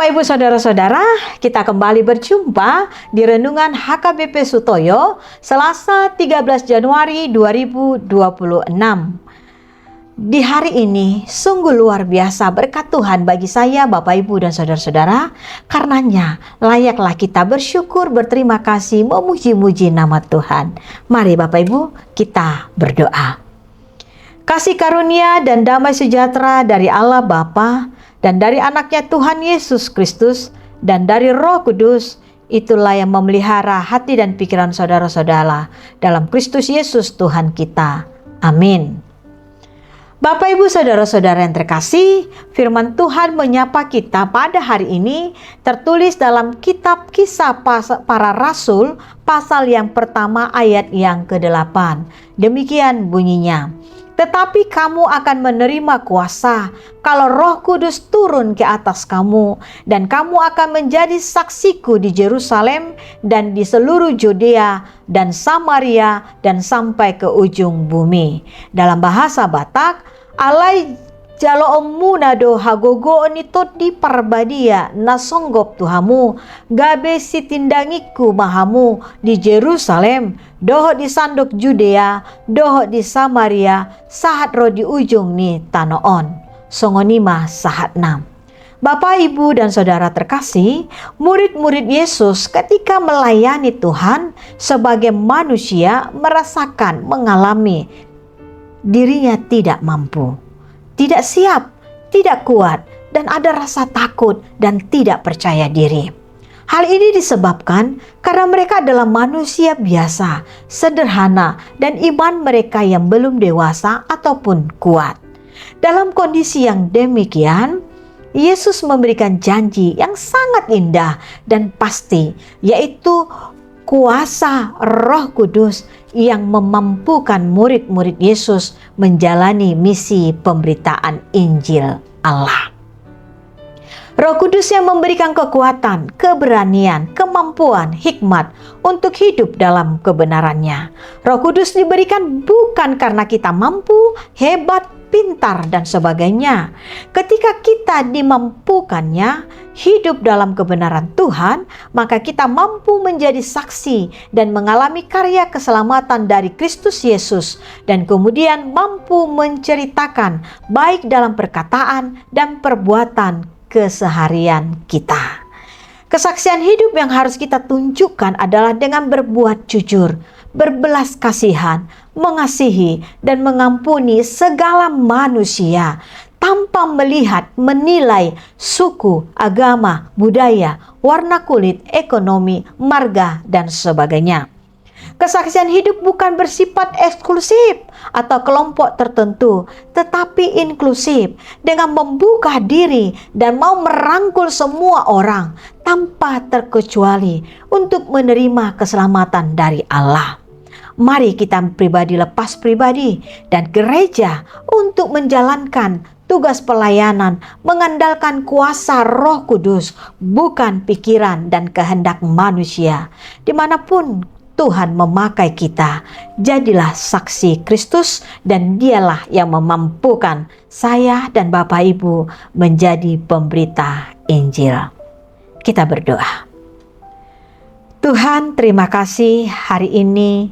Bapak Ibu Saudara-saudara, kita kembali berjumpa di Renungan HKBP Sutoyo Selasa 13 Januari 2026. Di hari ini sungguh luar biasa berkat Tuhan bagi saya, Bapak Ibu dan Saudara-saudara. Karenanya layaklah kita bersyukur, berterima kasih, memuji-muji nama Tuhan. Mari Bapak Ibu kita berdoa. Kasih karunia dan damai sejahtera dari Allah Bapa dan dari anaknya Tuhan Yesus Kristus dan dari Roh Kudus, itulah yang memelihara hati dan pikiran saudara-saudara dalam Kristus Yesus Tuhan kita. Amin. Bapak Ibu Saudara-saudara yang terkasih, firman Tuhan menyapa kita pada hari ini tertulis dalam kitab Kisah Para Rasul pasal yang pertama ayat yang ke-8. Demikian bunyinya. Tetapi kamu akan menerima kuasa kalau Roh Kudus turun ke atas kamu, dan kamu akan menjadi saksiku di Yerusalem dan di seluruh Yudea dan Samaria dan sampai ke ujung bumi. Dalam bahasa Batak, alai jalo munado hagogo onitot di parbadia nasonggop tuhamu gabe sitindangiku mahamu di Yerusalem, doho di sandok Judea, doho di Samaria, sahat ro di ujung ni tanoon. Songonima sahat nam. Bapak, Ibu, dan Saudara terkasih, murid-murid Yesus ketika melayani Tuhan sebagai manusia merasakan, mengalami dirinya tidak mampu, tidak siap, tidak kuat, dan ada rasa takut dan tidak percaya diri. Hal ini disebabkan karena mereka adalah manusia biasa, sederhana, dan iman mereka yang belum dewasa ataupun kuat. Dalam kondisi yang demikian, Yesus memberikan janji yang sangat indah dan pasti, yaitu kuasa Roh Kudus yang memampukan murid-murid Yesus menjalani misi pemberitaan Injil Allah. Roh Kudus yang memberikan kekuatan, keberanian, kemampuan, hikmat untuk hidup dalam kebenarannya. Roh Kudus diberikan bukan karena kita mampu, hebat, pintar, dan sebagainya. Ketika kita dimampukannya hidup dalam kebenaran Tuhan, maka kita mampu menjadi saksi dan mengalami karya keselamatan dari Kristus Yesus, dan kemudian mampu menceritakan baik dalam perkataan dan perbuatan keseharian kita. Kesaksian hidup yang harus kita tunjukkan adalah dengan berbuat jujur, berbelas kasihan, mengasihi dan mengampuni segala manusia tanpa melihat, menilai suku, agama, budaya, warna kulit, ekonomi, marga, dan sebagainya. Kesaksian hidup bukan bersifat eksklusif atau kelompok tertentu, tetapi inklusif dengan membuka diri dan mau merangkul semua orang tanpa terkecuali untuk menerima keselamatan dari Allah. Mari kita pribadi lepas pribadi dan gereja untuk menjalankan tugas pelayanan mengandalkan kuasa Roh Kudus, bukan pikiran dan kehendak manusia. Dimanapun Tuhan memakai kita, jadilah saksi Kristus, dan dialah yang memampukan saya dan Bapak Ibu menjadi pemberita Injil. Kita berdoa. Tuhan, terima kasih hari ini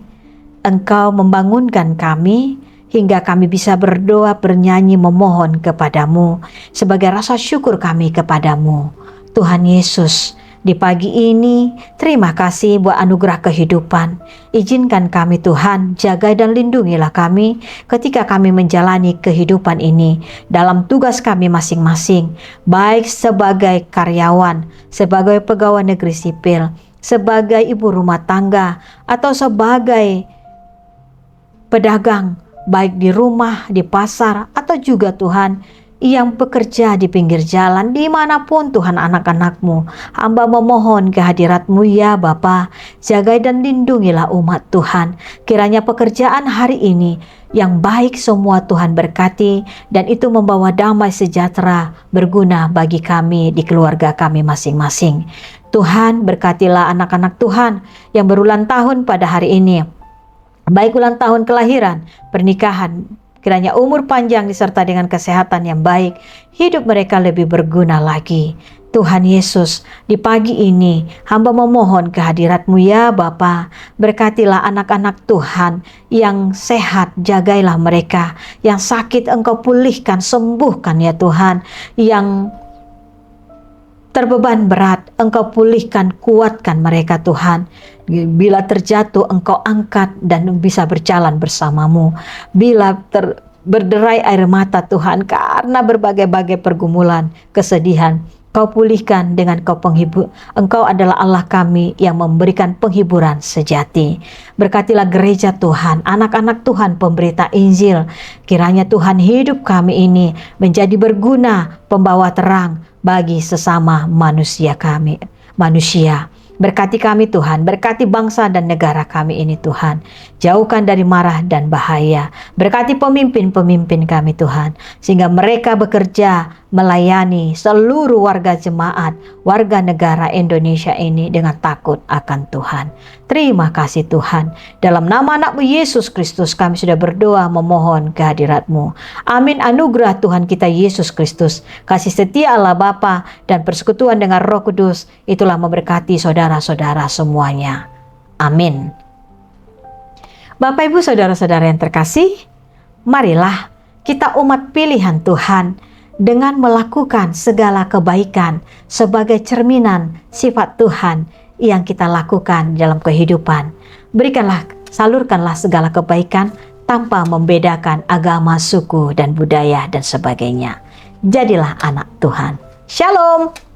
Engkau membangunkan kami hingga kami bisa berdoa, bernyanyi, memohon kepadamu sebagai rasa syukur kami kepadamu. Tuhan Yesus, di pagi ini terima kasih buat anugerah kehidupan. Izinkan kami Tuhan, jaga dan lindungilah kami ketika kami menjalani kehidupan ini dalam tugas kami masing-masing, baik sebagai karyawan, sebagai pegawai negeri sipil, sebagai ibu rumah tangga, atau sebagai pedagang, baik di rumah, di pasar, atau juga Tuhan yang bekerja di pinggir jalan, dimanapun Tuhan anak-anak-Mu. Hamba memohon kehadirat-Mu ya Bapa, jaga dan lindungilah umat Tuhan. Kiranya pekerjaan hari ini yang baik semua Tuhan berkati, dan itu membawa damai sejahtera berguna bagi kami di keluarga kami masing-masing. Tuhan berkatilah anak-anak Tuhan yang berulang tahun pada hari ini, baik ulang tahun kelahiran, pernikahan. Kiranya umur panjang disertai dengan kesehatan yang baik, hidup mereka lebih berguna lagi. Tuhan Yesus, di pagi ini hamba memohon kehadirat-Mu ya Bapa. Berkatilah anak-anak Tuhan yang sehat, jagailah mereka. Yang sakit Engkau pulihkan, sembuhkan ya Tuhan. Yang terbeban berat Engkau pulihkan, kuatkan mereka Tuhan. Bila terjatuh Engkau angkat dan bisa berjalan bersamamu. Bila berderai air mata Tuhan karena berbagai-bagai pergumulan, kesedihan, Kau pulihkan dengan Kau penghibur. Engkau adalah Allah kami yang memberikan penghiburan sejati. Berkatilah gereja Tuhan, anak-anak Tuhan pemberita Injil. Kiranya Tuhan hidup kami ini menjadi berguna, pembawa terang bagi sesama manusia. Berkati kami Tuhan, berkati bangsa dan negara kami ini Tuhan. Jauhkan dari marah dan bahaya. Berkati pemimpin-pemimpin kami Tuhan, sehingga mereka bekerja melayani seluruh warga jemaat, warga negara Indonesia ini dengan takut akan Tuhan. Terima kasih Tuhan. Dalam nama anak-Mu Yesus Kristus kami sudah berdoa memohon kehadirat-Mu. Amin. Anugerah Tuhan kita Yesus Kristus, kasih setia Allah Bapa dan persekutuan dengan Roh Kudus, itulah memberkati saudara-saudara semuanya. Amin. Bapak Ibu saudara-saudara yang terkasih, marilah kita umat pilihan Tuhan dengan melakukan segala kebaikan sebagai cerminan sifat Tuhan yang kita lakukan dalam kehidupan. Salurkanlah segala kebaikan tanpa membedakan agama, suku, dan budaya dan sebagainya. Jadilah anak Tuhan. Shalom.